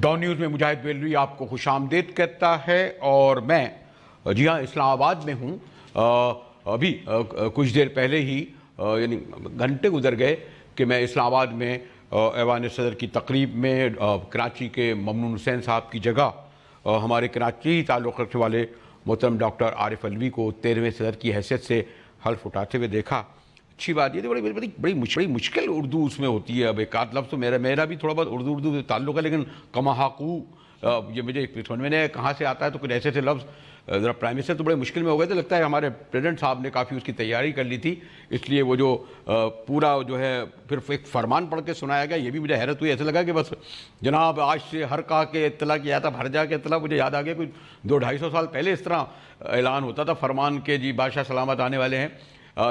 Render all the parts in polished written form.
Dawn news میں مجاہد ویلوی آپ کو خوش آمدید کہتا ہے، اور میں جی ہاں اسلام آباد میں ہوں۔ ابھی کچھ دیر پہلے ہی یعنی گھنٹے گزر گئے کہ میں اسلام آباد میں ایوان صدر کی تقریب میں کراچی کے ممنون حسین صاحب کی جگہ ہمارے کراچی تعلق رکھنے والے محترم ڈاکٹر عارف علوی کو 13ویں صدر کی حیثیت سے حلف اٹھاتے ہوئے دیکھا۔ اچھی بات یہ تھی، بڑی مشکل اردو اس میں ہوتی ہے۔ اب ایک آدھ لفظ تو میرا بھی تھوڑا بہت اردو سے تعلق ہے، لیکن کماحقو یہ مجھے سمجھ میں نہیں کہاں سے آتا ہے، تو کچھ ایسے لفظ ذرا پرائم منسٹر تو بڑے مشکل میں ہو گئے تھے۔ لگتا ہے ہمارے پریزیڈنٹ صاحب نے کافی اس کی تیاری کر لی تھی، اس لیے وہ جو پورا جو ہے پھر ایک فرمان پڑھ کے سنایا گیا، یہ بھی مجھے حیرت ہوئی۔ ایسا لگا کہ بس جناب آج سے ہر کہا کے اطلاع کیا تھا، ہر جا کے اطلاع مجھے یاد آ گیا کوئی 200-250 سال پہلے اس طرح اعلان ہوتا تھا فرمان کے جی بادشاہ سلامت آنے والے ہیں۔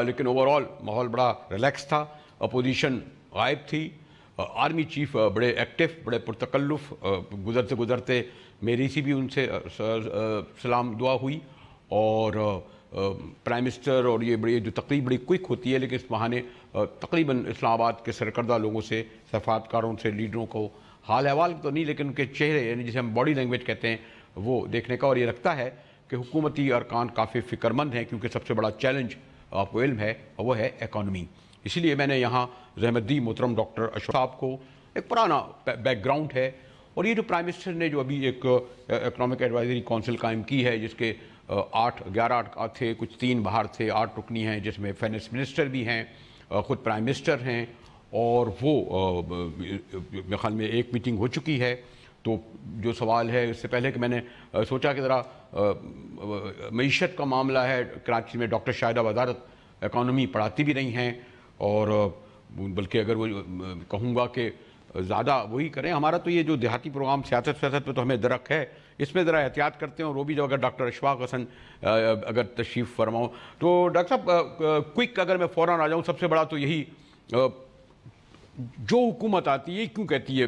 لیکن اوورآل ماحول بڑا ریلیکس تھا، اپوزیشن غائب تھی، آرمی چیف بڑے ایکٹیو، بڑے پرتکلف، گزرتے میری سی بھی ان سے سلام دعا ہوئی، اور پرائم منسٹر اور یہ بڑی جو تقریب بڑی کوئک ہوتی ہے، لیکن اس بہانے تقریباً اسلام آباد کے سرکردہ لوگوں سے، سفارتکاروں سے، لیڈروں کو حال احوال تو نہیں لیکن ان کے چہرے یعنی جسے ہم باڈی لینگویج کہتے ہیں وہ دیکھنے کا، اور یہ لگتا ہے کہ حکومتی ارکان کافی فکر مند ہیں، کیونکہ سب سے بڑا چیلنج آپ کو علم ہے وہ ہے اکانومی۔ اسی لیے میں نے یہاں زحمت دی محترم ڈاکٹر اشرف صاحب کو، ایک پرانا بیک گراؤنڈ ہے، اور یہ جو پرائم منسٹر نے جو ابھی ایک اکنامک ایڈوائزری کونسل قائم کی ہے، جس کے 11 تھے، کچھ 3 باہر تھے، 8 رکنی ہیں، جس میں فائنانس منسٹر بھی ہیں، خود پرائم منسٹر ہیں، اور وہ میرے خیال میں ایک میٹنگ ہو چکی ہے۔ تو جو سوال ہے اس سے پہلے کہ میں نے سوچا کہ ذرا معیشت کا معاملہ ہے، کراچی میں ڈاکٹر شاہدہ وزارت اکانومی پڑھاتی بھی نہیں ہیں، اور بلکہ اگر وہ کہوں گا کہ زیادہ وہی کریں۔ ہمارا تو یہ جو دیہاتی پروگرام سیاست پہ تو ہمیں درک ہے، اس میں ذرا احتیاط کرتے ہیں، اور وہ بھی جو اگر ڈاکٹر اشفاق حسن اگر تشریف فرماؤں تو ڈاکٹر صاحب کوئک اگر میں فوراً آ جاؤں، سب سے بڑا تو یہی جو حکومت آتی ہے کیوں کہتی ہے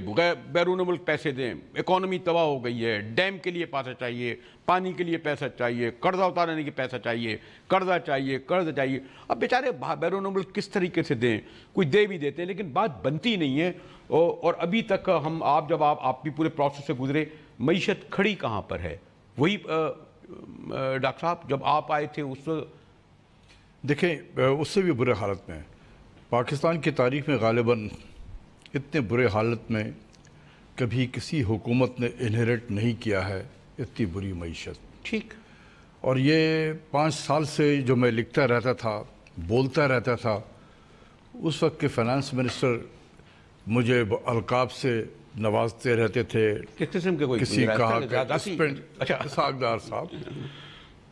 بیرون ملک پیسے دیں، اکانومی تباہ ہو گئی ہے، ڈیم کے لیے پیسہ چاہیے، پانی کے لیے پیسہ چاہیے، قرضہ اتارنے کے پیسہ چاہیے، قرض چاہیے۔ اب بیچارے بیرون ملک کس طریقے سے دیں، کوئی دے بھی دیتے ہیں لیکن بات بنتی نہیں ہے، اور ابھی تک جب آپ بھی پورے پروسیس سے گزرے، معیشت کھڑی کہاں پر ہے؟ وہی ڈاکٹر صاحب جب آپ آئے تھے اس دیکھیں اس سے بھی برے حالت میں پاکستان کی تاریخ میں غالباً اتنے برے حالت میں کبھی کسی حکومت نے انہیریٹ نہیں کیا ہے اتنی بری معیشت۔ ٹھیک، اور یہ 5 سال سے جو میں لکھتا رہتا تھا، بولتا رہتا تھا، اس وقت کے فائنانس منسٹر مجھے القاب سے نوازتے رہتے تھے۔ کس قسم کے کوئی کسی کہا کہ اسحاق ڈار صاحب،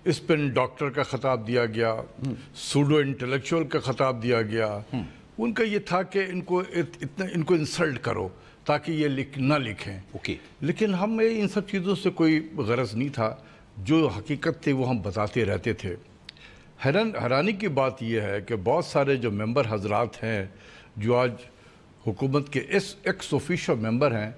اسپن ڈاکٹر کا خطاب دیا گیا، سوڈو انٹلیکچوئل کا خطاب دیا گیا۔ ان کا یہ تھا کہ ان کو انسلٹ کرو تاکہ یہ نہ لکھیں۔ لیکن ہمیں ان سب چیزوں سے کوئی غرض نہیں تھا، جو حقیقت تھی وہ ہم بتاتے رہتے تھے۔ حیرانی کی بات یہ ہے کہ بہت سارے جو ممبر حضرات ہیں جو آج حکومت کے ایکس آفیشیو ممبر ہیں،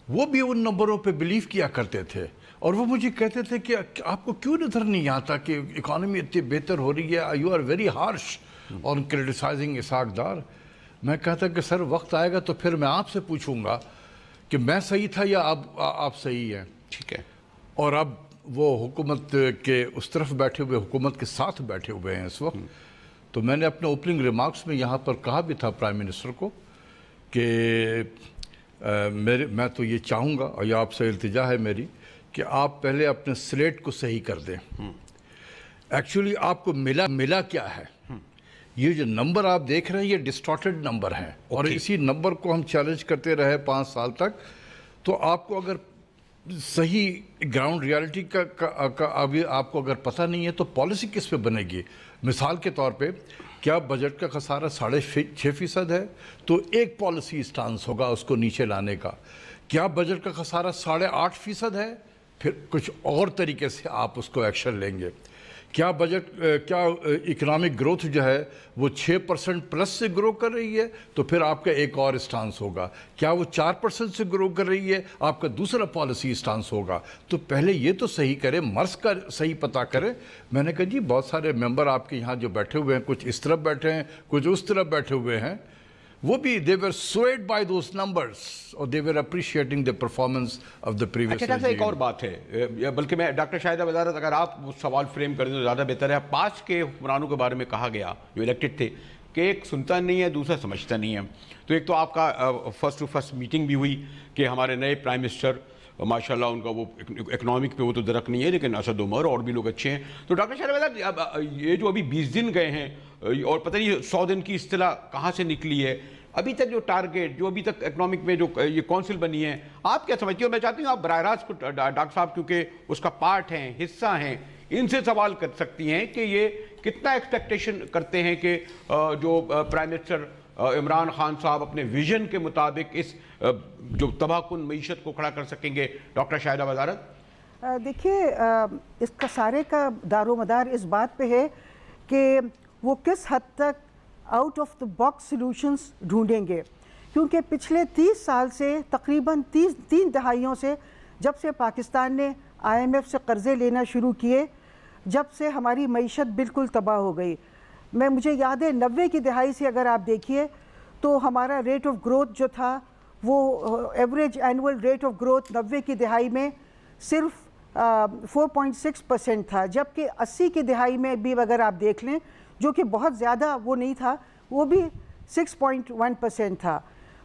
وہ بھی ان نمبروں پہ بلیو کیا کرتے تھے، اور وہ مجھے کہتے تھے کہ آپ کو کیوں نظر نہیں آتا کہ اکانومی اتنی بہتر ہو رہی ہے، you are very harsh on criticising Ishaq Dar. میں کہتا کہ سر وقت آئے گا تو پھر میں آپ سے پوچھوں گا کہ میں صحیح تھا یا آپ صحیح ہیں۔ ٹھیک ہے، اور اب وہ حکومت کے اس طرف بیٹھے ہوئے، حکومت کے ساتھ بیٹھے ہوئے ہیں اس وقت۔ تو میں نے اپنے اوپننگ ریمارکس میں یہاں پر کہا بھی تھا پرائم منسٹر کو کہ میں تو یہ چاہوں گا، اور یہ آپ سے التجا ہے میری، کہ آپ پہلے اپنے سلیٹ کو صحیح کر دیں۔ ایکچولی آپ کو ملا کیا ہے؟ یہ جو نمبر آپ دیکھ رہے ہیں یہ ڈسٹارٹڈ نمبر ہیں، اور اسی نمبر کو ہم چیلنج کرتے رہے 5 سال تک۔ تو آپ کو اگر صحیح گراؤنڈ ریالٹی کا ابھی آپ کو اگر پتہ نہیں ہے تو پالیسی کس پہ بنے گی؟ مثال کے طور پہ کیا بجٹ کا خسارہ 6.5% ہے تو ایک پالیسی اسٹانس ہوگا اس کو نیچے لانے کا۔ کیا بجٹ کا خسارہ 8.5% ہے، پھر کچھ اور طریقے سے آپ اس کو ایکشن لیں گے۔ کیا اکنامک گروتھ جو ہے وہ 6% پلس سے گرو کر رہی ہے تو پھر آپ کا ایک اور اسٹانس ہوگا۔ کیا وہ 4% سے گرو کر رہی ہے، آپ کا دوسرا پالیسی اسٹانس ہوگا۔ تو پہلے یہ تو صحیح کرے، مرض کا صحیح پتہ کرے۔ میں نے کہا جی بہت سارے ممبر آپ کے یہاں جو بیٹھے ہوئے ہیں، کچھ اس طرف بیٹھے ہیں، کچھ اس طرف بیٹھے ہوئے ہیں، وہ بھی they were swayed by those numbers or they were appreciating the performance of the previous اچھا ڈاکٹر ایک اور بات ہے، بلکہ میں ڈاکٹر شاہدہ وزارت اگر آپ وہ سوال فریم کر دیں تو زیادہ بہتر ہے. 5 کے حکمرانوں کے بارے میں کہا گیا جو الیکٹڈ تھے کہ ایک سنتا نہیں ہے، دوسرا سمجھتا نہیں ہے. تو ایک تو آپ کا فرسٹ ٹو فرسٹ میٹنگ بھی ہوئی کہ ہمارے نئے پرائم منسٹر ماشاءاللہ ان کا وہ اکنامک پہ وہ تو درک نہیں ہے لیکن اسد عمر اور بھی لوگ اچھے ہیں. تو ڈاکٹر شاہدہ وزارت یہ جو ابھی 20 دن گئے ہیں اور پتہ نہیں 100 دن کی اصطلاح کہاں سے نکلی ہے، ابھی تک جو ٹارگیٹ جو ابھی تک اکنامک میں جو یہ کونسل بنی ہے، آپ کیا سمجھتی ہو؟ میں چاہتی ہوں آپ براہ راست ڈاکٹر صاحب کیونکہ اس کا پارٹ ہیں، حصہ ہیں، ان سے سوال کر سکتی ہیں کہ یہ کتنا ایکسپیکٹیشن کرتے ہیں کہ جو پرائم منسٹر عمران خان صاحب اپنے ویژن کے مطابق اس جو تباہ کن معیشت کو کھڑا کر سکیں گے. ڈاکٹر شاہدہ وزارت دیکھیے اس کا سارے کا دار و مدار اس بات پہ ہے کہ وہ کس حد تک out of the box solutions ڈھونڈیں گے، کیونکہ پچھلے 30 سال سے تقریباً 3 دہائیوں سے جب سے پاکستان نے IMF سے قرضے لینا شروع کیے، جب سے ہماری معیشت بالکل تباہ ہو گئی. مجھے یاد ہے 90 کی دہائی سے اگر آپ دیکھیے تو ہمارا ریٹ آف گروتھ جو تھا وہ average annual rate of growth 90 کی دہائی میں صرف 4.6% تھا، جبکہ 80 کی دہائی میں بھی اگر آپ دیکھ لیں جو کہ بہت زیادہ وہ نہیں تھا، وہ بھی 6.1% تھا.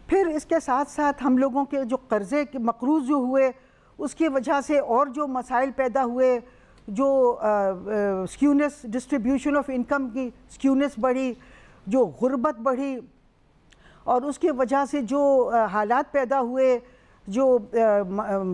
پھر اس کے ساتھ ساتھ ہم لوگوں کے جو قرضے کے مقروض جو ہوئے اس کی وجہ سے اور جو مسائل پیدا ہوئے، جو سکیونس ڈسٹریبیوشن آف انکم کی سکیونس بڑھی، جو غربت بڑھی، اور اس کی وجہ سے جو حالات پیدا ہوئے، جو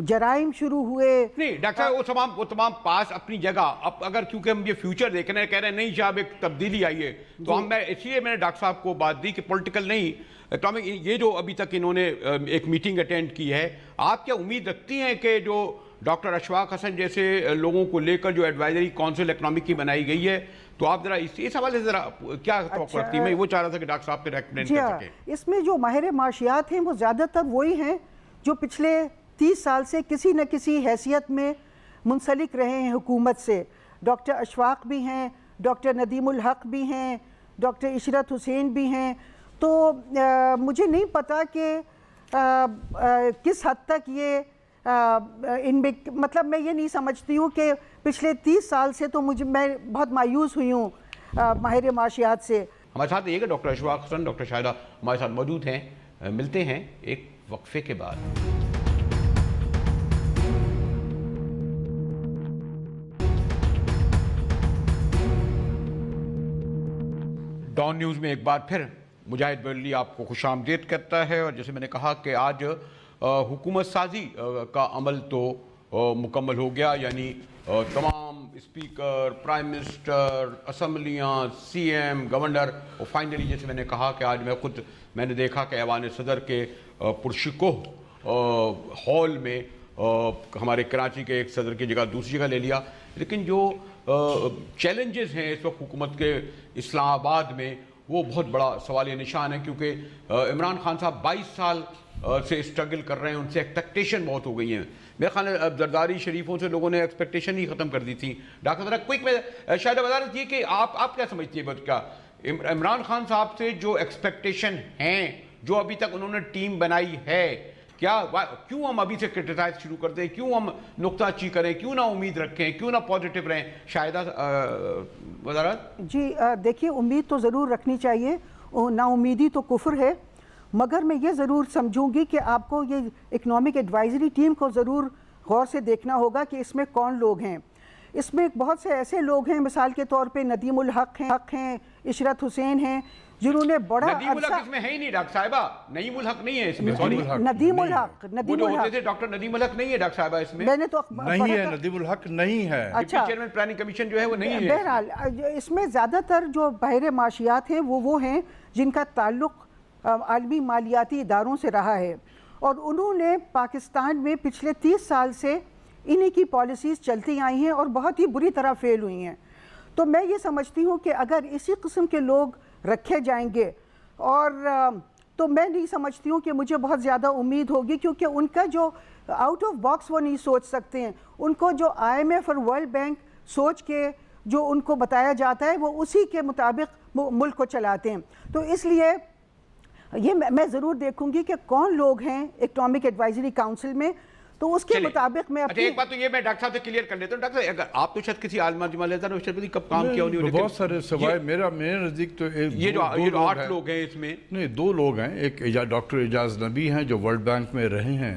جرائم شروع ہوئے. نہیں ڈاکٹر صاحب وہ تمام پاس اپنی جگہ. اب اگر کیونکہ ہم یہ فیوچر دیکھ رہے ہیں، کہہ رہے ہیں نہیں صاحب ایک تبدیلی آئی ہے، تو ہم اس لیے میں نے ڈاکٹر صاحب کو بات دی کہ پولیٹیکل نہیں اکنامک، یہ جو ابھی تک انہوں نے ایک میٹنگ اٹینڈ کی ہے، آپ کیا امید رکھتی ہیں کہ جو ڈاکٹر اشفاق حسن جیسے لوگوں کو لے کر جو ایڈوائزری کونسل اکنامک کی بنائی گئی ہے، تو آپ ذرا اس حوالے سے ذرا کیا توقع رکھتی ہیں؟ میں وہ چاہ رہا تھا کہ ڈاکٹر صاحب پہ ریکمینڈ کر سکیں. اس میں جو ماہر معاشیات ہیں وہ زیادہ تر وہی ہیں جو پچھلے 30 سال سے کسی نہ کسی حیثیت میں منسلک رہے ہیں حکومت سے. ڈاکٹر اشفاق بھی ہیں، ڈاکٹر ندیم الحق بھی ہیں، ڈاکٹر عشرت حسین بھی ہیں. تو مجھے نہیں پتا کہ کس حد تک یہ ان میں، مطلب میں یہ نہیں سمجھتی ہوں کہ پچھلے 30 سال سے تو میں بہت مایوس ہوئی ہوں ماہر معاشیات سے. ہمارے ساتھ یہ کہ ڈاکٹر اشفاق حسن، ڈاکٹر شاہدہ ہمارے ساتھ موجود ہیں. ملتے ہیں ایک وقفے کے بعد. ڈان نیوز میں ایک بار پھر مجاہد بریلوی آپ کو خوش آمدید کرتا ہے. اور جیسے میں نے کہا کہ آج حکومت سازی کا عمل تو مکمل ہو گیا، یعنی تمام اسپیکر، پرائم منسٹر، اسمبلیاں، سی ایم، گورنر، اور فائنلی جیسے میں نے کہا کہ آج میں نے دیکھا کہ ایوان صدر کے پرشکوہ ہال میں ہمارے کراچی کے ایک صدر کی جگہ دوسری جگہ لے لیا. لیکن جو چیلنجز ہیں اس وقت حکومت کے اسلام آباد میں، وہ بہت بڑا سوالیہ نشان ہے، کیونکہ عمران خان صاحب 22 سال سے اسٹرگل کر رہے ہیں، ان سے ایکسپیکٹیشن بہت ہو گئی ہیں. میرے خیال ہے زرداری شریفوں سے لوگوں نے ایکسپیکٹیشن ہی ختم کر دی تھی. ڈاکٹر ذرا کوئک میں شاید وزارت یہ کہ آپ کیا سمجھتی ہیں کیا عمران خان صاحب سے جو ایکسپیکٹیشن ہیں، جو ابھی تک انہوں نے ٹیم بنائی ہے، کیوں ہم ابھی سے کرٹیسائز شروع کر دیں؟ کیوں ہم نقطہ چی کریں؟ کیوں نہ امید رکھیں؟ کیوں نہ پازیٹیو رہیں؟ شاہدہ وزارت جی دیکھیے، امید تو ضرور رکھنی چاہیے، نا امیدی تو کفر ہے. مگر میں یہ ضرور سمجھوں گی کہ آپ کو یہ اکنامک ایڈوائزری ٹیم کو ضرور غور سے دیکھنا ہوگا کہ اس میں کون لوگ ہیں. اس میں بہت سے ایسے لوگ ہیں، مثال کے طور پہ ندیم الحق ہیں، عشرت حسین ہیں، جنہوں نے بڑا ندیم الحق اس میں ہے ہی نہیں ڈاکٹر صاحبہ، ندیم الحق نہیں ہے اس میں. ندیم الحق ڈاکٹر ندیم الحق نہیں ہے ڈاکٹر صاحبہ اس میں. میں نے تو نہیں ہے، ندیم الحق نہیں ہے. اچھا، چیئرمین پلاننگ کمیشن جو ہے وہ نہیں ہے. بہرحال اس میں زیادہ تر جو ماہر معاشیات ہیں وہ ہیں جن کا تعلق عالمی مالیاتی اداروں سے رہا ہے، اور انہوں نے پاکستان میں پچھلے 30 سال سے انہی کی پالیسیز چلتی آئی ہیں اور بہت ہی بری طرح فیل ہوئی ہیں. تو میں یہ سمجھتی ہوں کہ اگر اسی قسم کے لوگ رکھے جائیں گے اور تو میں نہیں سمجھتی ہوں کہ مجھے بہت زیادہ امید ہوگی، کیونکہ ان کا جو آؤٹ آف باکس وہ نہیں سوچ سکتے ہیں. ان کو جو IMF اور ورلڈ بینک سوچ کے جو ان کو بتایا جاتا ہے وہ اسی کے مطابق ملک کو چلاتے ہیں. تو اس لیے یہ میں ضرور دیکھوں گی کہ کون لوگ ہیں اکنامک ایڈوائزری کاؤنسل میں، تو اس کے مطابق میں اچھا ایک بات تو یہ میں ڈاکٹر صاحب سے کلیئر کر لیتا ہوں. ڈاکٹر صاحب اگر آپ تو شاید کسی عالمہ جمع لیتا نا کب کام کیا انہوں نے، بہت سارے سوائے میرے نزدیک تو یہ جو 8 لوگ ہیں اس میں، نہیں 2 لوگ ہیں. ایک ڈاکٹر اعجاز نبی ہیں جو ورلڈ بینک میں رہے ہیں،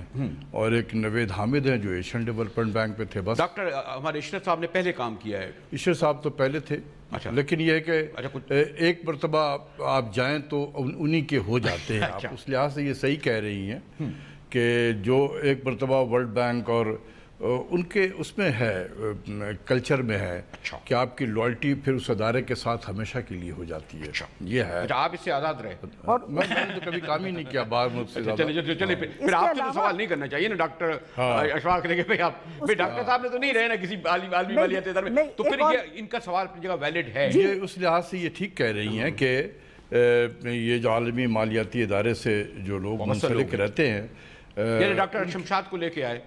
اور ایک نوید حامد ہیں جو ایشین ڈیولپمنٹ بینک میں تھے. بس ڈاکٹر ہمارے عشرت صاحب نے پہلے کام کیا ہے. عشرت صاحب تو پہلے تھے، لیکن یہ ہے کہ ایک مرتبہ آپ جائیں تو انہی کے ہو جاتے ہیں. آپ اس لحاظ سے یہ صحیح کہہ رہی ہیں کہ جو ایک مرتبہ ورلڈ بینک اور ان کے اس میں ہے، کلچر میں ہے کہ آپ کی لائلٹی پھر اس ادارے کے ساتھ ہمیشہ کے لیے ہو جاتی ہے. یہ ہے. آپ اس سے آزاد رہے. اور میں نے تو کبھی کام ہی نہیں کیا باہر ملک سے. چلے پھر آپ سے تو سوال نہیں کرنا چاہیے نا ڈاکٹر اشفاق نے کہ آپ ڈاکٹر صاحب نے تو نہیں رہے نا کسی عالمی مالیاتی ادارے میں، تو پھر یہ ان کا سوال اپنی جگہ ویلڈ ہے. یہ اس لحاظ سے یہ ٹھیک کہہ رہی ہیں کہ یہ جو عالمی مالیاتی ادارے سے جو لوگ منسلک رہتے ہیں، یعنی ڈاکٹر شمشاد کو لے کے آئے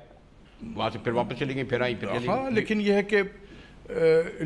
وہاں سے پھر واپس چلیں گے، پھر آئیں پھر چلیں گے. ہاں لیکن یہ ہے کہ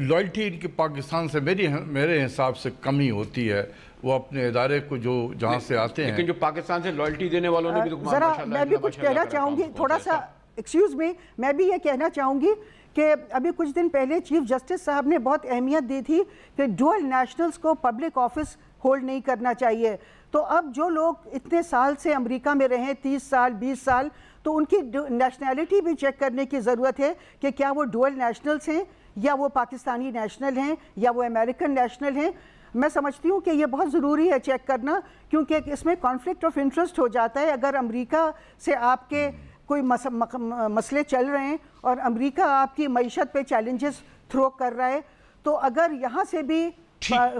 لائلٹی ان کی پاکستان سے میرے حساب سے کم ہی ہوتی ہے. وہ اپنے ادارے کو جو جہاں سے آتے ہیں، لیکن جو پاکستان سے لائلٹی دینے والوں نے بھی تو ذرا میں بھی کچھ کہنا چاہوں گی، تھوڑا سا ایکسکیوز می، میں بھی یہ کہنا چاہوں گی کہ ابھی کچھ دن پہلے چیف جسٹس صاحب نے بہت اہمیت دی تھی کہ ڈوئل نیشنلز کو پبلک آفس ہولڈ نہیں کرنا چاہیے. تو اب جو لوگ اتنے سال سے امریکہ میں رہیں، 30 سال 20 سال، تو ان کی نیشنلٹی بھی چیک کرنے کی ضرورت ہے کہ کیا وہ ڈوئل نیشنلز ہیں، یا وہ پاکستانی نیشنل ہیں، یا وہ امریکن نیشنل ہیں. میں سمجھتی ہوں کہ یہ بہت ضروری ہے چیک کرنا، کیونکہ اس میں کانفلکٹ آف انٹرسٹ ہو جاتا ہے. اگر امریکہ سے آپ کے کوئی مسئلے چل رہے ہیں اور امریکہ آپ کی معیشت پہ چیلنجز تھرو کر رہا ہے، تو اگر یہاں سے بھی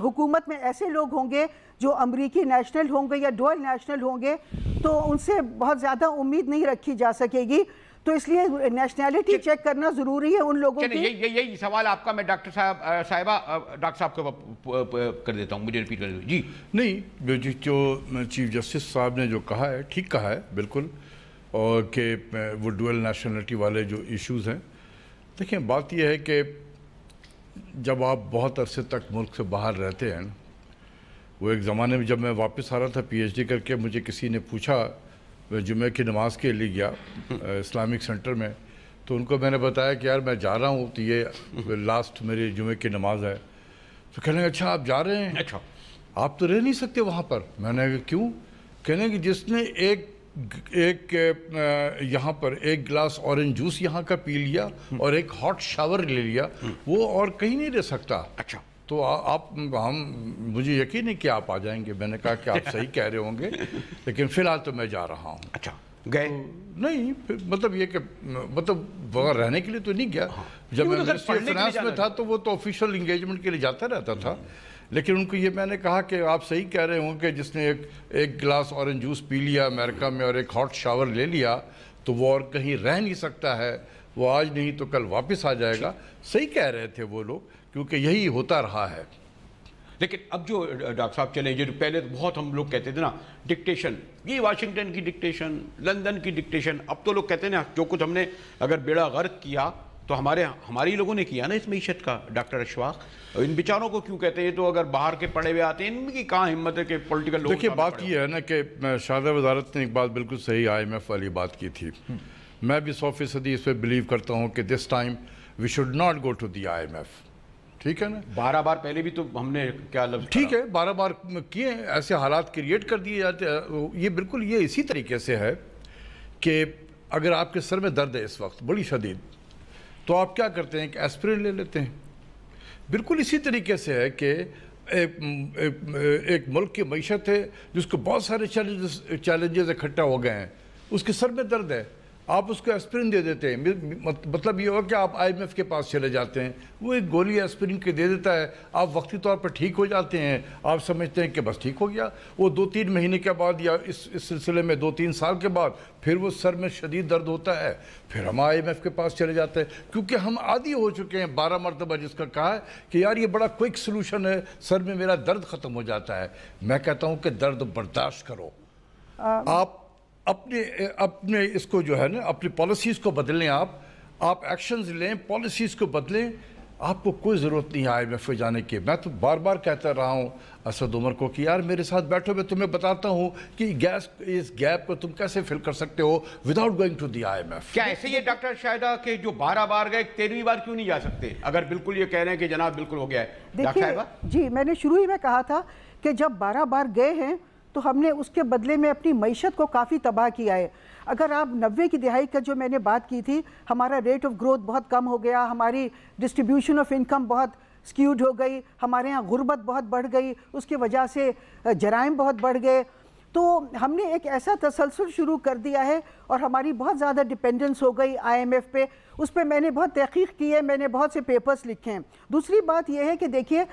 حکومت میں ایسے لوگ ہوں گے جو امریکی نیشنل ہوں گے یا ڈوئل نیشنل ہوں گے، تو ان سے بہت زیادہ امید نہیں رکھی جا سکے گی. تو اس لیے نیشنلٹی چیک کرنا ضروری ہے ان لوگوں کی. یہی سوال آپ کا میں ڈاکٹر صاحب کو کر دیتا ہوں، مجھے ریپیٹ کر دیں. جی نہیں، جو چیف جسٹس صاحب نے جو کہا ہے ٹھیک کہا ہے بالکل، اور کہ وہ ڈوئل نیشنلٹی والے جو ایشوز ہیں. دیکھیں بات یہ ہے کہ جب آپ بہت عرصے تک ملک سے باہر رہتے ہیں، وہ ایک زمانے میں جب میں واپس آ رہا تھا پی ایچ ڈی کر کے، مجھے کسی نے پوچھا، میں جمعہ کی نماز کے لیے گیا اسلامک سینٹر میں، تو ان کو میں نے بتایا کہ یار میں جا رہا ہوں، تو یہ لاسٹ میری جمعہ کی نماز ہے. تو کہنے لگے اچھا آپ جا رہے ہیں، اچھا آپ تو رہ نہیں سکتے وہاں پر. میں نے کہا کیوں؟ کہنے کہ جس نے ایک یہاں پر ایک گلاس اورنج جوس یہاں کا پی لیا اور ایک ہاٹ شاور لے لیا، وہ اور کہیں نہیں رہ سکتا. اچھا تو مجھے یقین ہے کہ آپ آ جائیں گے. میں نے کہا کہ آپ صحیح کہہ رہے ہوں گے، لیکن فی الحال تو میں جا رہا ہوں. اچھا گئے نہیں، مطلب یہ کہ مطلب رہنے کے لیے تو نہیں گیا. جب میں منسٹری آف فائنانس میں تھا تو وہ تو آفیشیل انگیجمنٹ کے لیے جاتا رہتا تھا. لیکن ان کو یہ میں نے کہا کہ آپ صحیح کہہ رہے ہوں کہ جس نے ایک گلاس اورنج جوس پی لیا امریکہ میں اور ایک ہاٹ شاور لے لیا، تو وہ اور کہیں رہ نہیں سکتا ہے. وہ آج نہیں تو کل واپس آ جائے گا. صحیح کہہ رہے تھے وہ لوگ، کیونکہ یہی ہوتا رہا ہے. لیکن اب جو ڈاکٹر صاحب چلیں، جو پہلے بہت ہم لوگ کہتے تھے نا ڈکٹیشن، یہ واشنگٹن کی ڈکٹیشن، لندن کی ڈکٹیشن، اب تو لوگ کہتے ہیں نا جو کچھ ہم نے اگر بیڑا غرق کیا تو ہماری لوگوں نے کیا نا اس معیشت کا. ڈاکٹر اشفاق ان بیچاروں کو کیوں کہتے ہیں؟ تو اگر باہر کے پڑھے ہوئے آتے ہیں، ان کی کہاں ہمت ہے کہ پولیٹیکل لوگ. دیکھیے بات یہ ہے نا کہ شاہدہ وزارت نے ایک بات بالکل صحیح IMF والی بات کی تھی. میں بھی 100% اس پہ بلیو کرتا ہوں کہ this time we should not go to the IMF. ٹھیک ہے نا، 12 بار پہلے بھی تو ہم نے کیا لفظ، ٹھیک ہے 12 بار کیے، ایسے حالات کریٹ کر دیے جاتے ہیں. یہ بالکل یہ اسی طریقے سے ہے کہ اگر آپ کے سر میں درد ہے اس وقت بڑی شدید، تو آپ کیا کرتے ہیں کہ ایسپرین لے لیتے ہیں. بالکل اسی طریقے سے ہے کہ ایک ملک کی معیشت ہے جس کو بہت سارے چیلنجز اکٹھا ہو گئے ہیں، اس کے سر میں درد ہے، آپ اس کو ایسپرین دے دیتے ہیں. مطلب یہ ہو کہ آپ IMF کے پاس چلے جاتے ہیں، وہ ایک گولی ایسپرین کے دے دیتا ہے، آپ وقتی طور پر ٹھیک ہو جاتے ہیں. آپ سمجھتے ہیں کہ بس ٹھیک ہو گیا. وہ 2-3 مہینے کے بعد یا اس سلسلے میں 2-3 سال کے بعد پھر وہ سر میں شدید درد ہوتا ہے، پھر ہم IMF کے پاس چلے جاتے ہیں، کیونکہ ہم عادی ہو چکے ہیں 12 مرتبہ جس کا کہا ہے کہ یار یہ بڑا کوئک سلوشن ہے، سر میں میرا درد ختم ہو جاتا ہے. میں کہتا ہوں کہ درد برداشت کرو. آپ اپنے اس کو جو ہے نا اپنی پالیسیز کو بدلیں، آپ ایکشنز لیں، پالیسیز کو بدلیں. آپ کو کوئی ضرورت نہیں ہے IMF میں جانے کی. میں تو بار بار کہتا رہا ہوں اسد عمر کو کہ یار میرے ساتھ بیٹھو, میں تمہیں بتاتا ہوں کہ اس گیپ کو تم کیسے فل کر سکتے ہو without going to the IMF. کیا ایسے یہ ڈاکٹر شاہدہ کہ جو 12 بار گئے 13ویں بار کیوں نہیں جا سکتے اگر بالکل یہ کہہ رہے ہیں کہ جناب بالکل ہو گیا ہے؟ ڈاکٹر صاحبہ جی میں نے شروع ہی میں کہا تھا کہ جب 12 بار گئے ہیں تو ہم نے اس کے بدلے میں اپنی معیشت کو کافی تباہ کیا ہے. اگر آپ 90 کی دہائی کا جو میں نے بات کی تھی, ہمارا ریٹ آف گروتھ بہت کم ہو گیا, ہماری ڈسٹریبیوشن آف انکم بہت سکیوڈ ہو گئی, ہمارے ہاں غربت بہت بڑھ گئی, اس کی وجہ سے جرائم بہت بڑھ گئے. تو ہم نے ایک ایسا تسلسل شروع کر دیا ہے اور ہماری بہت زیادہ ڈپینڈنس ہو گئی IMF پہ. اس پہ میں نے بہت تحقیق کی ہے, میں نے بہت سے پیپرز لکھے ہیں. دوسری بات یہ ہے کہ دیکھیے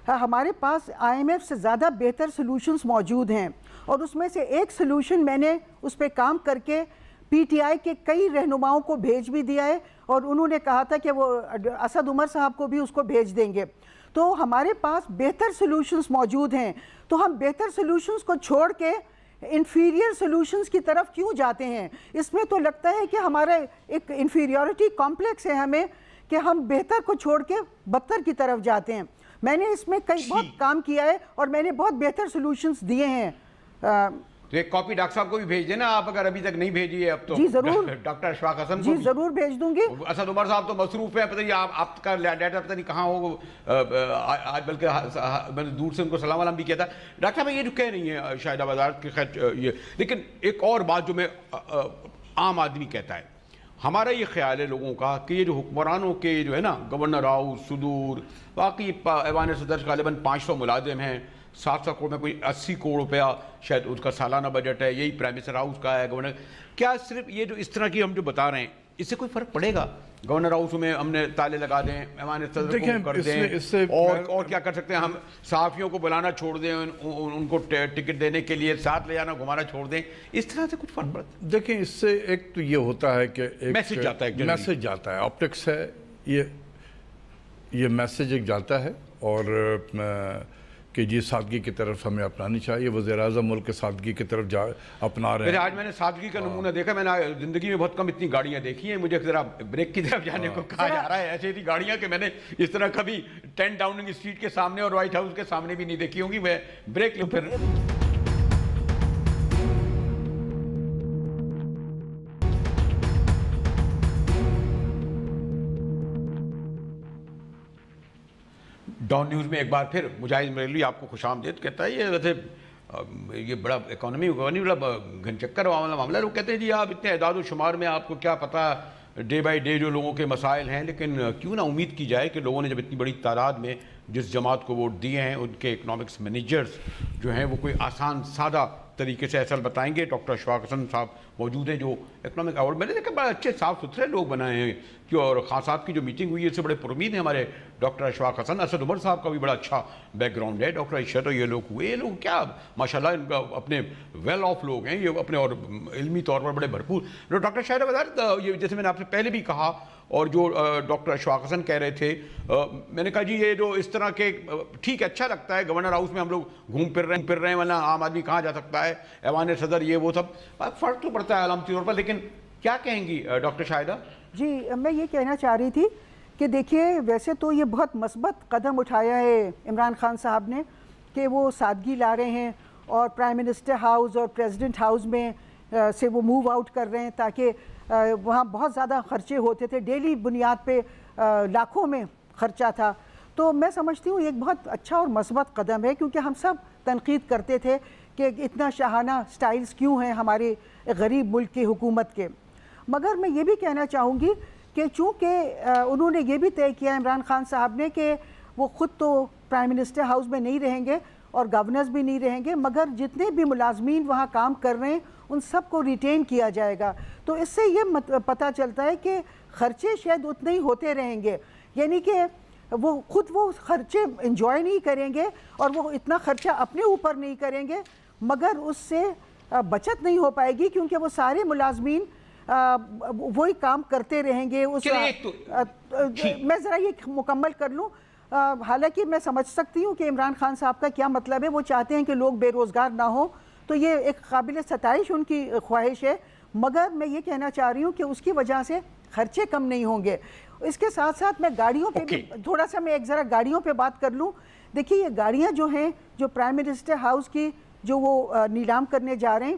ہمارے پاس IMF سے زیادہ بہتر سلوشنز موجود ہیں, اور اس میں سے ایک سلوشن میں نے اس پہ کام کر کے PTI کے کئی رہنماؤں کو بھیج بھی دیا ہے, اور انہوں نے کہا تھا کہ وہ اسد عمر صاحب کو بھی اس کو بھیج دیں گے. تو ہمارے پاس بہتر سلوشنز موجود ہیں, تو ہم بہتر سلوشنز کو چھوڑ کے انفیریئر سلوشنز کی طرف کیوں جاتے ہیں؟ اس میں تو لگتا ہے کہ ہمارا ایک انفیریورٹی کمپلیکس ہے ہمیں, کہ ہم بہتر کو چھوڑ کے بدتر کی طرف جاتے ہیں. میں نے اس میں بہت کام کیا ہے اور میں نے بہت بہتر سلوشنز دیے ہیں. ایک کاپی ڈاکٹر صاحب کو بھی بھیج دینا آپ اگر ابھی تک نہیں بھیجی ہے. اب تو جی ضرور ڈاکٹر اشفاق حسن جی ضرور بھیج دوں گی. اسد عمر صاحب تو مصروف ہیں, پتہ نہیں آپ کا ڈیٹا پتہ نہیں کہاں ہو, آج بلکہ میں نے دور سے ان کو سلام علام بھی کیا تھا. ڈاکٹر صاحب یہ جو کہہ رہی ہیں شاہدہ وزارت کی خیر یہ, لیکن ایک اور بات جو میں عام آدمی کہتا ہے, ہمارا یہ خیال ہے لوگوں کا کہ یہ جو حکمرانوں کے جو ہے نا گورنر ہاؤس, صدور, باقی ایوان صدر غالباً 500 ملازم ہیں, 700 کروڑ میں کوئی 80 کروڑ روپیہ شاید اس کا سالانہ بجٹ ہے, یہی پرائم منسٹر ہاؤس کا ہے, گورنر. کیا صرف یہ جو اس طرح کی ہم جو بتا رہے ہیں اس سے کوئی فرق پڑے گا؟ گورنر ہاؤس میں ہم نے تالے لگا دیں, ایوان صدر کو کر دیں, اور کیا کر سکتے ہیں ہم؟ صحافیوں کو بلانا چھوڑ دیں, ان کو ٹکٹ دینے کے لیے ساتھ لے جانا گھمانا چھوڑ دیں, اس طرح سے کچھ فرق پڑتا ہے؟ دیکھیں اس سے ایک تو یہ ہوتا ہے کہ میسج جاتا ہے, آپٹکس ہے, یہ میسج ایک جاتا ہے, اور کہ جی سادگی کی طرف ہمیں اپنانی چاہیے. وزیر اعظم ملک کے سادگی کی طرف اپنا رہے ہیں. آج میں نے سادگی کا نمونہ دیکھا, میں نے زندگی میں بہت کم اتنی گاڑیاں دیکھی ہیں. مجھے ذرا بریک کی طرف جانے کو کہا جا رہا ہے. ایسے تھی گاڑیاں کہ میں نے اس طرح کبھی 10 ڈاؤننگ اسٹریٹ کے سامنے اور وائٹ ہاؤس کے سامنے بھی نہیں دیکھی ہوں گی. میں بریک لوں پھر. ڈان نیوز میں ایک بار پھر مجاہد مریلوی آپ کو خوش آمدید کہتا ہے. یہ بڑا اکانومی بڑا گھن چکر والا معاملہ ہے. لوگ کہتے ہیں جی آپ اتنے اعداد و شمار میں آپ کو کیا پتہ ڈے بائی ڈے جو لوگوں کے مسائل ہیں, لیکن کیوں نہ امید کی جائے کہ لوگوں نے جب اتنی بڑی تعداد میں جس جماعت کو ووٹ دیے ہیں ان کے اکنامکس مینیجرز جو ہیں وہ کوئی آسان سادہ طریقے سے اصل بتائیں گے. ڈاکٹر اشفاق حسن صاحب موجود ہیں جو اکنامک ایوارڈ, میں نے دیکھا بڑے اچھے صاف ستھرے لوگ بنائے ہیں. اور خان صاحب کی جو میٹنگ ہوئی ہے اس سے بڑے پرامید ہیں ہمارے ڈاکٹر اشفاق حسن. اسد عمر صاحب کا بھی بڑا اچھا بیک گراؤنڈ ہے. ڈاکٹر عشرت, یہ لوگ ہوئے, یہ لوگ کیا ماشاءاللہ ان کا اپنے ویل آف لوگ ہیں, یہ اپنے اور علمی طور پر بڑے بھرپور. ڈاکٹر شاہدہ وزارت, یہ جیسے میں نے آپ سے پہلے بھی کہا اور جو ڈاکٹر اشفاق حسن کہہ رہے تھے, میں نے کہا جی یہ جو اس طرح کے ٹھیک ہے, اچھا لگتا ہے گورنر ہاؤس میں ہم لوگ گھوم پھر رہے ہیں, ورنہ عام آدمی کہاں جا سکتا ہے, ایوان صدر یہ وہ سب فرق تو پڑتا ہے علامتی طور پر. لیکن کیا کہیں گی ڈاکٹر شاہدہ؟ جی میں یہ کہنا چاہ رہی تھی کہ دیکھیے ویسے تو یہ بہت مثبت قدم اٹھایا ہے عمران خان صاحب نے کہ وہ سادگی لا رہے ہیں اور پرائم منسٹر ہاؤس اور پریزیڈنٹ ہاؤس میں سے وہ موو آؤٹ کر رہے ہیں, تاکہ وہاں بہت زیادہ خرچے ہوتے تھے, ڈیلی بنیاد پہ لاکھوں میں خرچہ تھا. تو میں سمجھتی ہوں ایک بہت اچھا اور مثبت قدم ہے, کیونکہ ہم سب تنقید کرتے تھے کہ اتنا شاہانہ سٹائلز کیوں ہیں ہمارے غریب ملک کی حکومت کے. مگر میں یہ بھی کہنا چاہوں گی کہ چونکہ انہوں نے یہ بھی طے کیا عمران خان صاحب نے کہ وہ خود تو پرائم منسٹر ہاؤس میں نہیں رہیں گے اور گورنرز بھی نہیں رہیں گے, مگر جتنے بھی ملازمین وہاں کام کر رہے ہیں ان سب کو ریٹین کیا جائے گا. تو اس سے یہ پتہ چلتا ہے کہ خرچے شاید اتنے ہی ہوتے رہیں گے, یعنی کہ وہ خود وہ خرچے انجوائے نہیں کریں گے اور وہ اتنا خرچہ اپنے اوپر نہیں کریں گے, مگر اس سے بچت نہیں ہو پائے گی کیونکہ وہ سارے ملازمین وہی کام کرتے رہیں گے. میں ذرا یہ مکمل کر لوں. حالانکہ میں سمجھ سکتی ہوں کہ عمران خان صاحب کا کیا مطلب ہے, وہ چاہتے ہیں کہ لوگ بے روزگار نہ ہوں, تو یہ ایک قابل ستائش ان کی خواہش ہے, مگر میں یہ کہنا چاہ رہی ہوں کہ اس کی وجہ سے خرچے کم نہیں ہوں گے. اس کے ساتھ ساتھ میں گاڑیوں پہ بھی تھوڑا سا میں ایک ذرا گاڑیوں پہ بات کر لوں. دیکھیے یہ گاڑیاں جو ہیں جو پرائم منسٹر ہاؤس کی جو وہ نیلام کرنے جا رہے ہیں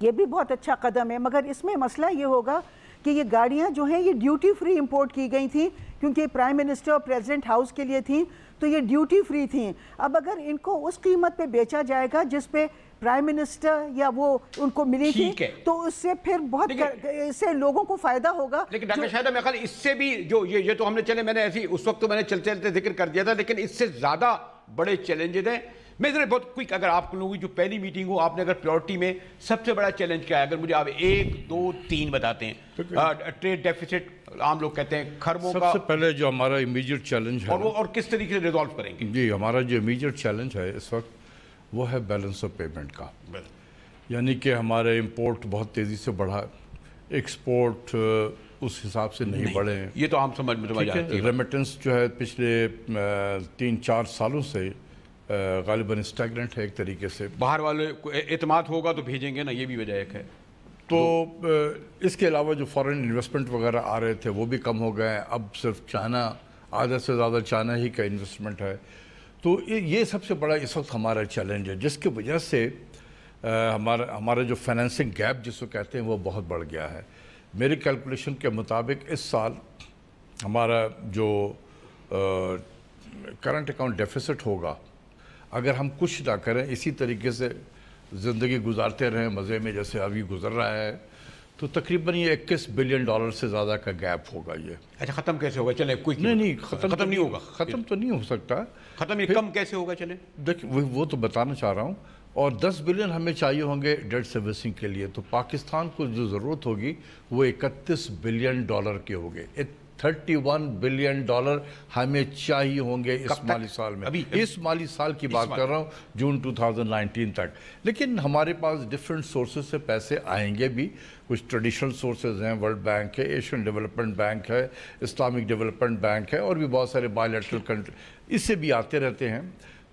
یہ بھی بہت اچھا قدم ہے, مگر اس میں مسئلہ یہ ہوگا کہ یہ گاڑیاں جو ہیں یہ ڈیوٹی فری امپورٹ کی گئی تھیں کیونکہ پرائم منسٹر اور پریزیڈنٹ ہاؤس کے لیے تھیں تو یہ ڈیوٹی فری تھیں. اب اگر ان کو اس قیمت پہ بیچا جائے گا جس پہ پرائم منسٹر یا وہ ان کو ملی تھی تو اس سے پھر بہت اس سے لوگوں کو فائدہ ہوگا. لیکن ڈاکٹر شاہدہ میں خیال اس سے بھی جو یہ تو ہم نے چلے میں نے ایسی اس وقت تو میں نے چلتے چلتے ذکر کر دیا تھا, لیکن اس سے زیادہ بڑے چیلنجز ہیں. میں ذرا بہت کوئک اگر آپ لوگوں کی جو پہلی میٹنگ ہو آپ نے اگر پیورٹی میں سب سے بڑا چیلنج کیا ہے اگر مجھے آپ 1 2 3 بتاتے ہیں. ٹریڈ ڈیفیسٹ عام لوگ کہتے ہیں خربوں کا. سب سے پہلے جو ہمارا امیجیٹ چیلنج ہے اور کس طریقے سے ریزالو کریں گے؟ جی ہمارا جو امیجیٹ چیلنج ہے اس وقت وہ ہے بیلنس آف پیمنٹ کا. یعنی کہ ہمارے امپورٹ بہت تیزی سے بڑھا, ایکسپورٹ اس حساب سے نہیں بڑھے ہیں. یہ تو ہم سمجھ میں جاتے ہیں. ریمیٹنس جو ہے پچھلے 3-4 سالوں سے غالباً اسٹیگننٹ ہے ایک طریقے سے. باہر والے کو اعتماد ہوگا تو بھیجیں گے نا, یہ بھی وجہ ایک ہے. تو اس کے علاوہ جو فارن انویسٹمنٹ وغیرہ آ رہے تھے وہ بھی کم ہو گئے ہیں. اب صرف چائنا, آدھے سے زیادہ چائنا ہی کا انویسٹمنٹ ہے. تو یہ سب سے بڑا اس وقت ہمارا چیلنج ہے جس کی وجہ سے ہمارا جو فائنینسنگ گیپ جس کو کہتے ہیں وہ بہت بڑھ گیا ہے. میری کیلکولیشن کے مطابق اس سال ہمارا جو کرنٹ اکاؤنٹ ڈیفیسٹ ہوگا اگر ہم کچھ نہ کریں اسی طریقے سے زندگی گزارتے رہیں مزے میں جیسے ابھی گزر رہا ہے تو تقریباً یہ $21 بلین سے زیادہ کا گیپ ہوگا. یہ اچھا ختم کیسے ہوگا؟ چلیں کوئی نہیں ختم نہیں ہوگا. ختم تو نہیں ہو سکتا. ختم یہ کم کیسے ہوگا؟ چلیں دیکھیں وہ تو بتانا چاہ رہا ہوں. اور $10 بلین ہمیں چاہیے ہوں گے ڈیٹ سروسنگ کے لیے. تو پاکستان کو جو ضرورت ہوگی وہ $31 بلین کے ہوگے. $31 بلین ہمیں چاہیے ہوں گے اس مالی سال میں. اس مالی سال کی بات کر رہا ہوں جون 2019 تک. لیکن ہمارے پاس ڈیفرنٹ سورسز سے پیسے آئیں گے بھی. کچھ ٹریڈیشنل سورسز ہیں, ورلڈ بینک ہے, ایشین ڈیولپمنٹ بینک ہے, اسلامک ڈیولپمنٹ بینک ہے, اور بھی بہت سارے بائی لیٹرل کنٹری اس سے بھی آتے رہتے ہیں.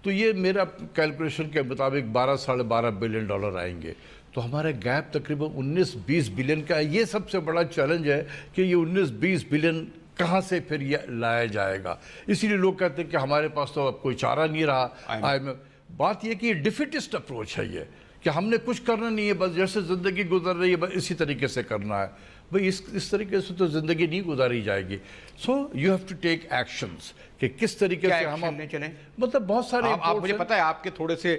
تو یہ میرا کیلکولیشن کے مطابق $12-12.5 بلین آئیں گے. تو ہمارا گیپ تقریباً 19-20 بلین کا ہے. یہ سب سے بڑا چیلنج ہے کہ یہ 19-20 بلین کہاں سے پھر یہ لایا جائے گا. اسی لیے لوگ کہتے ہیں کہ ہمارے پاس تو اب کوئی چارہ نہیں رہا. بات یہ کہ یہ ڈیفیٹسٹ اپروچ ہے یہ کہ ہم نے کچھ کرنا نہیں ہے, بس جیسے زندگی گزر رہی ہے بس اسی طریقے سے کرنا ہے. بھئی اس طریقے سے تو زندگی نہیں گزاری جائے گی. So you have to take actions کہ کس طریقے سے ہم چلیں. مطلب بہت سارے آپ مجھے پتا ہے آپ کے تھوڑے سے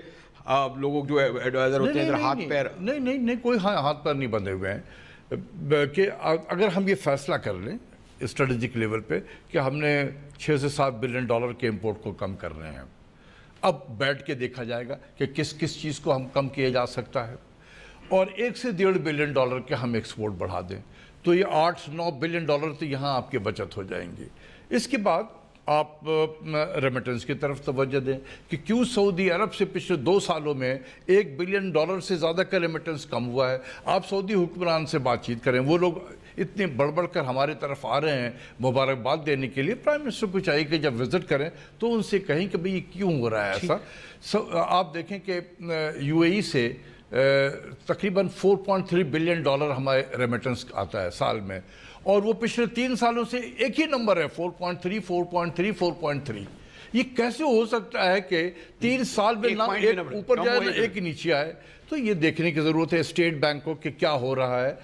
لوگوں جو ایڈوائزر ہوتے ہیں ہاتھ پیر نہیں کوئی ہاتھ پیر نہیں بندھے ہوئے ہیں کہ اگر ہم یہ فیصلہ کر لیں اسٹریٹجک لیول پہ کہ ہم نے $6 سے $7 بلین کے امپورٹ کو کم کر رہے ہیں, اب بیٹھ کے دیکھا جائے گا کہ کس چیز کو ہم کم کیا جا سکتا ہے, اور $1 سے $1.5 بلین کے ہم ایکسپورٹ بڑھا دیں تو یہ $8-9 بلین تو یہاں آپ کی بچت ہو جائیں گی. اس کے بعد آپ ریمیٹنس کی طرف توجہ دیں کہ کیوں سعودی عرب سے پچھلے 2 سالوں میں $1 بلین سے زیادہ کا ریمیٹنس کم ہوا ہے. آپ سعودی حکمران سے بات چیت کریں, وہ لوگ اتنے بڑھ کر ہمارے طرف آ رہے ہیں مبارکباد دینے کے لیے. پرائم منسٹر کو چاہیے کہ جب وزٹ کریں تو ان سے کہیں کہ بھئی یہ کیوں ہو رہا ہے ایسا. آپ دیکھیں کہ UAE سے تقریباً $4.3 بلین ہمارے ریمیٹنس آتا ہے سال میں, اور وہ پچھلے 3 سالوں سے ایک ہی نمبر ہے 4.3. یہ کیسے ہو سکتا ہے کہ 3 سال میں نہ ایک اوپر جائے نہ ایک نیچے آئے. تو یہ دیکھنے کی ضرورت ہے اسٹیٹ بینک کو کہ کیا ہو رہا ہے.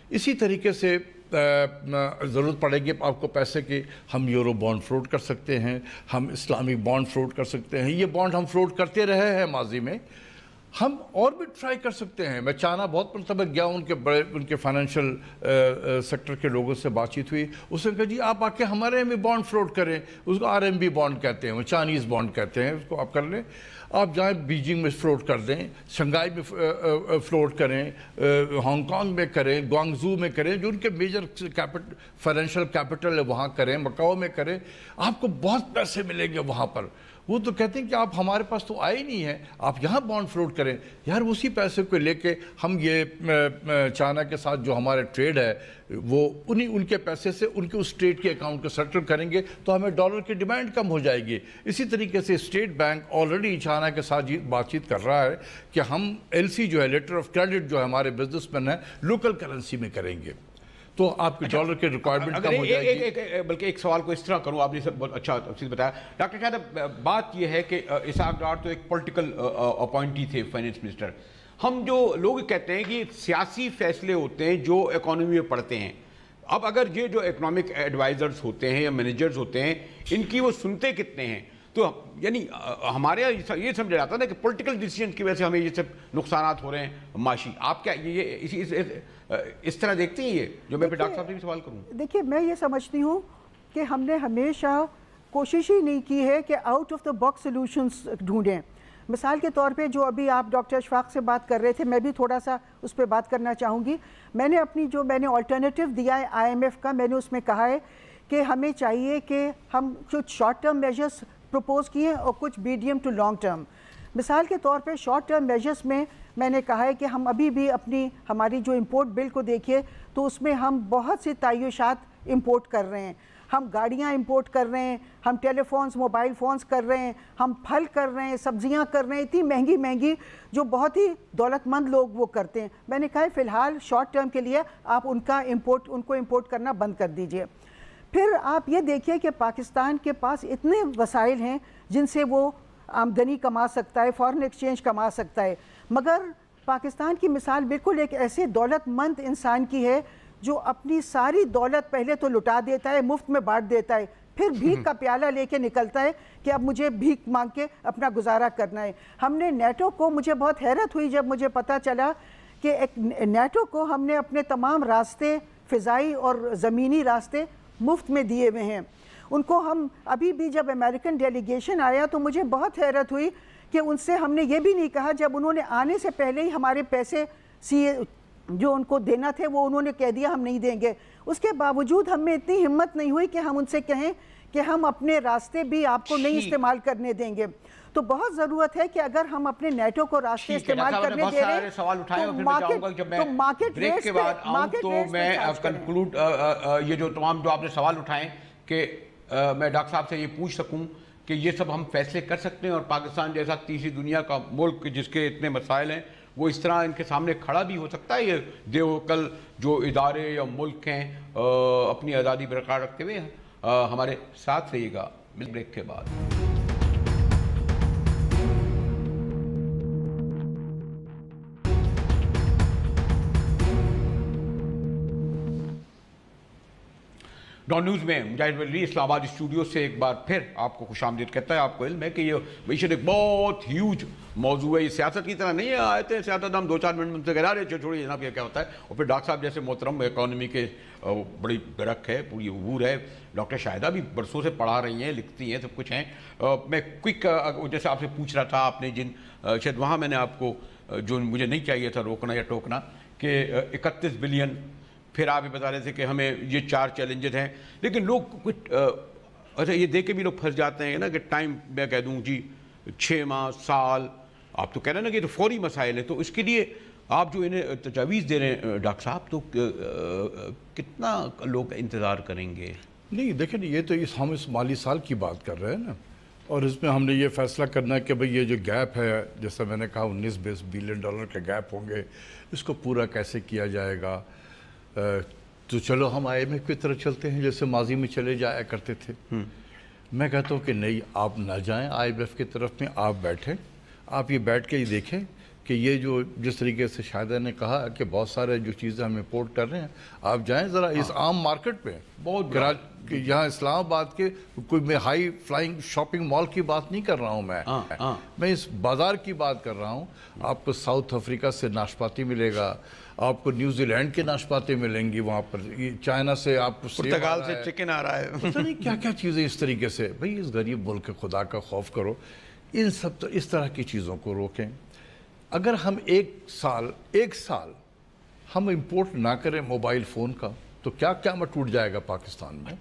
اسی طریقے سے ضرورت پڑے گی آپ کو پیسے کی. ہم یورو بانڈ فلوٹ کر سکتے ہیں, ہم اسلامک بانڈ فلوٹ کر سکتے ہیں. یہ بانڈ ہم فلوٹ کرتے رہے ہیں ماضی میں, ہم اور بھی ٹرائی کر سکتے ہیں. میں چائنا بہت مرتبہ گیا, ان کے فائنینشیل سیکٹر کے لوگوں سے بات چیت ہوئی. اس نے کہا جی آپ آ کے ہمارے یہاں بھی بانڈ فلوٹ کریں. اس کو RMB بانڈ کہتے ہیں, وہ چائنیز بانڈ کہتے ہیں, اس کو آپ کر لیں. آپ جائیں بیجنگ میں فلوٹ کر دیں, شنگھائی میں فلوٹ کریں, ہانگ کانگ میں کریں, گوانگزو میں کریں, جو ان کے میجر فائنینشیل کیپٹل ہے وہاں کریں, مکاؤ میں کریں. آپ کو بہت پیسے ملیں گے وہاں پر. وہ تو کہتے ہیں کہ آپ ہمارے پاس تو آئے نہیں ہیں, آپ یہاں بانڈ فلوٹ کریں. یار اسی پیسے کو لے کے ہم یہ چائنا کے ساتھ جو ہمارے ٹریڈ ہے وہ ان کے پیسے سے ان کے اس ٹریڈ کے اکاؤنٹ کو سیٹل کریں گے تو ہمیں ڈالر کی ڈیمانڈ کم ہو جائے گی. اسی طریقے سے اسٹیٹ بینک آلریڈی چائنا کے ساتھ بات چیت کر رہا ہے کہ ہم LC جو ہے لیٹر آف کریڈٹ جو ہے ہمارے بزنس مین ہیں لوکل کرنسی میں کریں گے. تو آپ کے ڈالر کے ریکوائرمنٹ کم ہو جائے گی. بلکہ ایک سوال کو اس طرح کروں, آپ نے سب بہت اچھا تفصیل بتایا. ڈاکٹر شاہد, بات یہ ہے کہ اسحاق ڈار تو ایک پولیٹیکل اپوائنٹی تھے فائنینس منسٹر. ہم جو لوگ کہتے ہیں کہ سیاسی فیصلے ہوتے ہیں جو اکانومی میں پڑتے ہیں, اب اگر یہ جو اکنامک ایڈوائزرز ہوتے ہیں یا مینیجرز ہوتے ہیں, ان کی وہ سنتے کتنے ہیں؟ تو یعنی ہمارے یہاں یہ سمجھا جاتا ہے نا کہ پولیٹیکل ڈیسیجن کی وجہ سے ہمیں یہ سب نقصانات ہو رہے ہیں معاشی. آپ کیا یہ اس طرح دیکھتے ہیں یہ جو میں پھر ڈاکٹر صاحب سے بھی سوال کروں؟ دیکھیے, میں یہ سمجھتی ہوں کہ ہم نے ہمیشہ کوشش ہی نہیں کی ہے کہ out of the box solutions ڈھونڈیں. مثال کے طور پہ جو ابھی آپ ڈاکٹر اشفاق سے بات کر رہے تھے, میں بھی تھوڑا سا اس پہ بات کرنا چاہوں گی. میں نے میں نے آلٹرنیٹیو دیا ہے IMF کا. میں نے اس میں کہا ہے کہ ہمیں چاہیے کہ ہم کچھ شارٹ ٹرم میجرز پروپوز کیے اور کچھ میڈیم ٹو لانگ ٹرم. مثال کے طور پہ شارٹ ٹرم میجرز میں نے کہا ہے کہ ہم ابھی بھی ہماری جو امپورٹ بل کو دیکھیے تو اس میں ہم بہت سی تعیشات امپورٹ کر رہے ہیں. ہم گاڑیاں امپورٹ کر رہے ہیں, ہم ٹیلی فونز, موبائل فونز کر رہے ہیں, ہم پھل کر رہے ہیں, سبزیاں کر رہے ہیں, اتنی مہنگی جو بہت ہی دولت مند لوگ وہ کرتے ہیں. میں نے کہا ہے فی الحال شارٹ ٹرم کے لیے آپ ان کو امپورٹ کرنا بند کر دیجئے. پھر آپ یہ دیکھیے کہ پاکستان کے پاس اتنے وسائل ہیں جن سے وہ آمدنی کما سکتا ہے, فارن ایکسچینج کما سکتا ہے, مگر پاکستان کی مثال بالکل ایک ایسے دولت مند انسان کی ہے جو اپنی ساری دولت پہلے تو لٹا دیتا ہے, مفت میں بانٹ دیتا ہے, پھر بھیک کا پیالہ لے کے نکلتا ہے کہ اب مجھے بھیک مانگ کے اپنا گزارا کرنا ہے. ہم نے نیٹو کو, مجھے بہت حیرت ہوئی جب مجھے پتہ چلا کہ نیٹو کو ہم نے اپنے تمام راستے, فضائی اور زمینی راستے مفت میں دیے ہوئے ہیں. ان کو ہم ابھی بھی, جب امریکن ڈیلیگیشن آیا تو مجھے بہت حیرت ہوئی کہ ان سے ہم نے یہ بھی نہیں کہا, جب انہوں نے آنے سے پہلے ہی ہمارے پیسے جو ان کو دینا تھے وہ انہوں نے کہہ دیا ہم نہیں دیں گے. اس کے باوجود ہم میں اتنی ہمت نہیں ہوئی کہ ہم ان سے کہیں کہ ہم اپنے راستے بھی آپ کو نہیں استعمال کرنے دیں گے. تو بہت ضرورت ہے کہ اگر ہم اپنے نیٹو کو راستے استعمال کرنے دے رہے ہیں سوال اٹھائیں اور پھر میں چاہوں گا جب میں بریک کے بعد آؤں تو میں کنکلوڈ یہ جو تمام جو آپ نے سوال اٹھائیں کہ میں ڈاکٹر صاحب سے یہ پوچھ سکوں کہ یہ سب ہم فیصلے کر سکتے ہیں, اور پاکستان جیسا تیسری دنیا کا ملک جس کے اتنے مسائل ہیں وہ اس طرح ان کے سامنے کھڑا بھی ہو سکتا ہے. یہ دیو کل جو ادارے یا ملک ہیں اپنی آزادی برقرار رکھتے ہوئے ہمارے ساتھ رہیے گا بریک کے بعد. ڈان نیوز میں مجاہد ولی اسلام آباد اسٹوڈیو سے ایک بار پھر آپ کو خوش آمدید کہتا ہے. آپ کو علم ہے کہ یہ معیشت ایک بہت ہیوج موضوع ہے, یہ سیاست کی طرح نہیں ہے. آئے تھے سیاست ہم 2-4 منٹ سے کہہ رہے ہیں چھوڑیے جناب یہ کیا ہوتا ہے. اور پھر ڈاکٹر صاحب جیسے محترم اکانومی کے بڑی برق ہے, پوری عبور ہے. ڈاکٹر شاہدہ بھی برسوں سے پڑھا رہی ہیں, لکھتی ہیں, سب کچھ ہیں. میں کوئک جیسے آپ سے پوچھ رہا تھا, آپ نے جن شاید وہاں میں نے آپ کو جو مجھے نہیں چاہیے تھا روکنا یا ٹوکنا کہ 31 بلین, پھر آپ یہ بتا رہے تھے کہ ہمیں یہ 4 چیلنجز ہیں. لیکن لوگ کچھ اچھا یہ دیکھ کے بھی لوگ پھنس جاتے ہیں نا کہ ٹائم میں کہہ دوں جی 6 ماہ, سال, آپ تو کہہ رہے ہیں نا کہ یہ تو فوری مسائل ہے. تو اس کے لیے آپ جو انہیں تجاویز دے رہے ہیں ڈاکٹر صاحب, تو کتنا لوگ انتظار کریں گے؟ نہیں دیکھیں, یہ تو ہم اس مالی سال کی بات کر رہے ہیں نا, اور اس میں ہم نے یہ فیصلہ کرنا ہے کہ بھئی یہ جو گیپ ہے, جیسا میں نے کہا 19-20 بلین ڈالر کے گیپ ہوں گے, اس کو پورا کیسے کیا جائے گا. تو چلو ہم IMF کی طرح چلتے ہیں جیسے ماضی میں چلے جایا کرتے تھے. میں کہتا ہوں کہ نہیں, آپ نہ جائیں IMF کی طرف میں, آپ بیٹھیں, آپ یہ بیٹھ کے ہی دیکھیں کہ یہ جو جس طریقے سے شاہدہ نے کہا کہ بہت سارے جو چیزیں ہم امپورٹ کر رہے ہیں, آپ جائیں ذرا اس عام مارکیٹ پہ. بہت یہاں اسلام آباد کے کوئی میں ہائی فلائنگ شاپنگ مال کی بات نہیں کر رہا ہوں, میں اس بازار کی بات کر رہا ہوں. آپ کو ساؤتھ افریقہ سے ناشپاتی ملے گا, آپ کو نیوزی لینڈ کے ناشپاتے ملیں گی وہاں پر, چائنا سے آپ کو پرتگال سے چکن آ رہا ہے, پتہ نہیں کیا کیا چیزیں اس طریقے سے. بھئی اس غریب ملک کے خدا کا خوف کرو, ان سب اس طرح کی چیزوں کو روکیں. اگر ہم ایک سال ہم امپورٹ نہ کریں موبائل فون کا تو کیا قیامت ٹوٹ جائے گا پاکستان میں.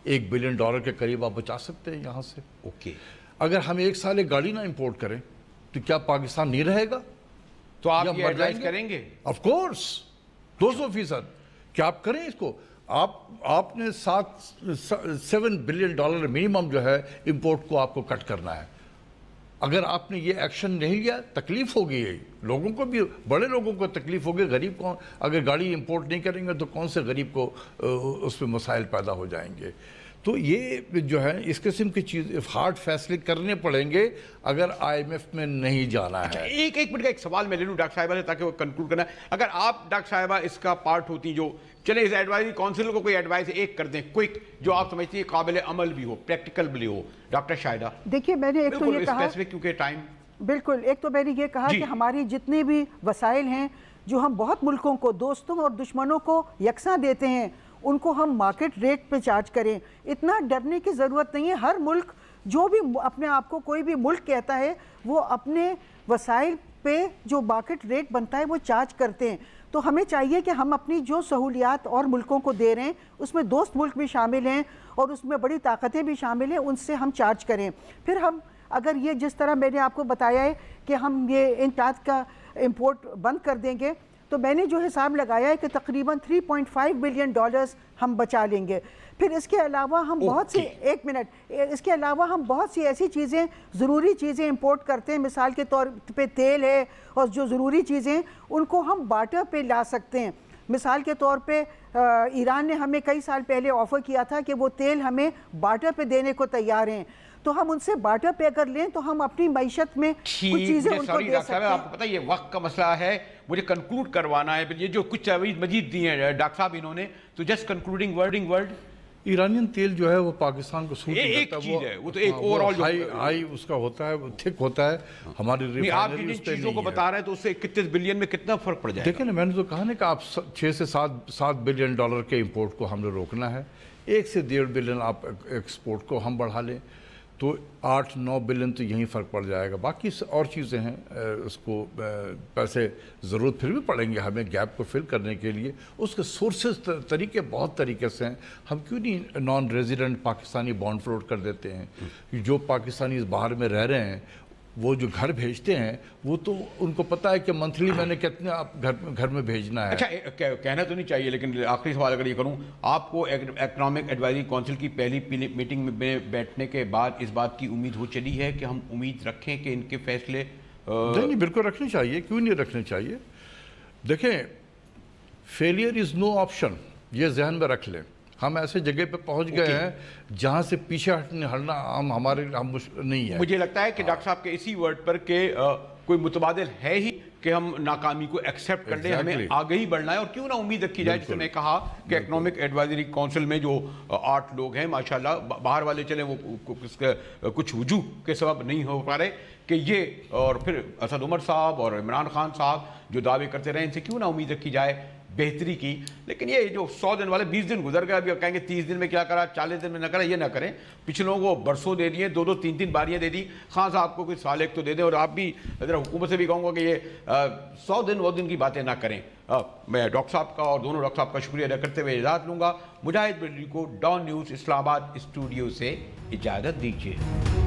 1 بلین ڈالر کے قریب آپ بچا سکتے ہیں یہاں سے. اوکے, اگر ہم ایک سال ایک گاڑی نہ امپورٹ کریں تو کیا پاکستان نہیں رہے گا؟ تو آپ یہ ایڈوائز کریں گے؟ آف کورس 200% کہ آپ کریں اس کو. آپ نے 7 بلین ڈالر منیمم جو ہے امپورٹ کو آپ کو کٹ کرنا ہے. اگر آپ نے یہ ایکشن نہیں لیا تکلیف ہوگی، لوگوں کو بھی، بڑے لوگوں کو تکلیف ہوگی، غریب کو اگر گاڑی امپورٹ نہیں کریں گے تو کون سے غریب کو اس میں مسائل پیدا ہو جائیں گے. تو یہ جو ہے اس قسم کی چیز ہارڈ فیصلے کرنے پڑیں گے اگر آئی ایم ایف میں نہیں جانا ہے. ایک منٹ کا ایک سوال میں لے لوں ڈاکٹر صاحبہ سے تاکہ وہ کنکلوڈ کرنا ہے. اگر آپ ڈاکٹر صاحبہ اس کا پارٹ ہوتی جو چلے اس ایڈوائزری کونسل کو کوئی ایڈوائز ایک کر دیں کوئک جو آپ سمجھتی ہیں قابل عمل بھی ہو، پریکٹیکل بھی ہو، ڈاکٹر شاہدہ. دیکھیے میں نے ایک تو یہ کہا کیونکہ ٹائم بالکل، ایک تو میں نے یہ کہا کہ ہماری جتنے بھی وسائل ہیں جو ہم بہت ملکوں کو، دوستوں اور دشمنوں کو یکساں دیتے ہیں، ان کو ہم مارکیٹ ریٹ پہ چارج کریں. اتنا ڈرنے کی ضرورت نہیں ہے. ہر ملک جو بھی اپنے آپ کو کوئی بھی ملک کہتا ہے وہ اپنے وسائل پہ جو مارکیٹ ریٹ بنتا ہے وہ چارج کرتے ہیں. تو ہمیں چاہیے کہ ہم اپنی جو سہولیات اور ملکوں کو دے رہے ہیں اس میں دوست ملک بھی شامل ہیں اور اس میں بڑی طاقتیں بھی شامل ہیں، ان سے ہم چارج کریں. پھر ہم اگر یہ جس طرح میں نے آپ کو بتایا ہے کہ ہم یہ انٹاج کا امپورٹ بند کر دیں گے تو میں نے جو حساب لگایا ہے کہ تقریباً $3.5 بلین ہم بچا لیں گے. پھر اس کے علاوہ ہم بہت سی اس کے علاوہ ہم بہت سی ایسی چیزیں، ضروری چیزیں امپورٹ کرتے ہیں. مثال کے طور پہ تیل ہے اور جو ضروری چیزیں ان کو ہم بارٹر پہ لا سکتے ہیں. مثال کے طور پہ ایران نے ہمیں کئی سال پہلے آفر کیا تھا کہ وہ تیل ہمیں بارٹر پہ دینے کو تیار ہیں، تو ہم ان سے بارٹر پہ اگر لیں تو ہم اپنی معیشت میں کچھ چیزیں ان کو دے سکتے ہیں. آپ کو پتہ یہ وقت کا مسئلہ ہے، مجھے کنکلوڈ کروانا ہے. یہ جو کچھ مزید دی ہیں ڈاکٹر صاحب انہوں نے، تو جسٹ کنکلوڈنگ ورڈ ایرانین تیل جو ہے وہ پاکستان کو سوٹ ایک چیز ہے، وہ تو ایک اوور آل ہائی اس کا ہوتا ہے، وہ تھک ہوتا ہے. ہماری ریفائنری آپ جن چیزوں کو بتا رہے ہیں تو اس سے کتنے بلین میں کتنا فرق پڑ جائے گا؟ دیکھیں نا، میں نے تو کہا نا کہ آپ $6 سے $7 بلین کے امپورٹ کو ہم نے روکنا ہے. 1 سے 1.5 بلین آپ ایکسپورٹ کو ہم بڑھا لیں تو 8-9 بلین تو یہیں فرق پڑ جائے گا. باقی اور چیزیں ہیں، اس کو پیسے ضرورت پھر بھی پڑیں گے ہمیں گیپ کو فل کرنے کے لیے. اس کے سورسز طریقے بہت طریقے سے ہیں. ہم کیوں نہیں non resident Pakistani bond float کر دیتے ہیں؟ جو پاکستانی باہر میں رہ رہے ہیں وہ جو گھر بھیجتے ہیں وہ تو ان کو پتہ ہے کہ منتھلی میں نے کتنے گھر میں بھیجنا ہے. اچھا کہنا تو نہیں چاہیے لیکن آخری سوال اگر یہ کروں، آپ کو اکنامک ایڈوائزری کونسل کی پہلی میٹنگ میں بیٹھنے کے بعد اس بات کی امید ہو چلی ہے کہ ہم امید رکھیں کہ ان کے فیصلے نہیں بالکل رکھنے چاہیے، کیوں نہیں رکھنے چاہیے. دیکھیں فیلئر از نو آپشن، یہ ذہن میں رکھ لیں. ہم ایسے جگہ پہ پہنچ گئے ہیں جہاں سے پیچھے ہٹنا ہمارے نہیں ہے. مجھے لگتا ہے کہ ڈاکٹر صاحب کے اسی ورڈ پر کہ کوئی متبادل ہے ہی کہ ہم ناکامی کو ایکسیپٹ کر لیں، ہمیں آگے ہی بڑھنا ہے. اور کیوں نہ امید رکھی جائے، جسے میں کہا کہ اکنامک ایڈوائزری کونسل میں جو 8 لوگ ہیں ماشاءاللہ، باہر والے چلیں وہ کچھ وجوہ کے سبب نہیں ہو پا رہے، کہ یہ اور پھر اسد عمر صاحب اور عمران خان صاحب جو دعوے کرتے رہے، ان سے کیوں نہ امید رکھی جائے بہتری کی. لیکن یہ جو 100 دن والے 20 دن گزر گئے، ابھی کہیں گے 30 دن میں کیا کرا، 40 دن میں نہ کرا، یہ نہ کریں. پچھلوں کو برسوں دے دیے، 2-2 3-3 باریاں دے دی. خان صاحب کو کوئی سال ایک تو دے دیں. اور آپ بھی ذرا حکومت سے بھی کہوں گا کہ یہ 100 دن وہ دن کی باتیں نہ کریں. میں ڈاکٹر صاحب کا اور دونوں ڈاکٹر صاحب کا شکریہ ادا کرتے ہوئے اجازت لوں گا. مجاہد بریلوی کو ڈان نیوز اسلام آباد اسٹوڈیو سے اجازت دیجیے.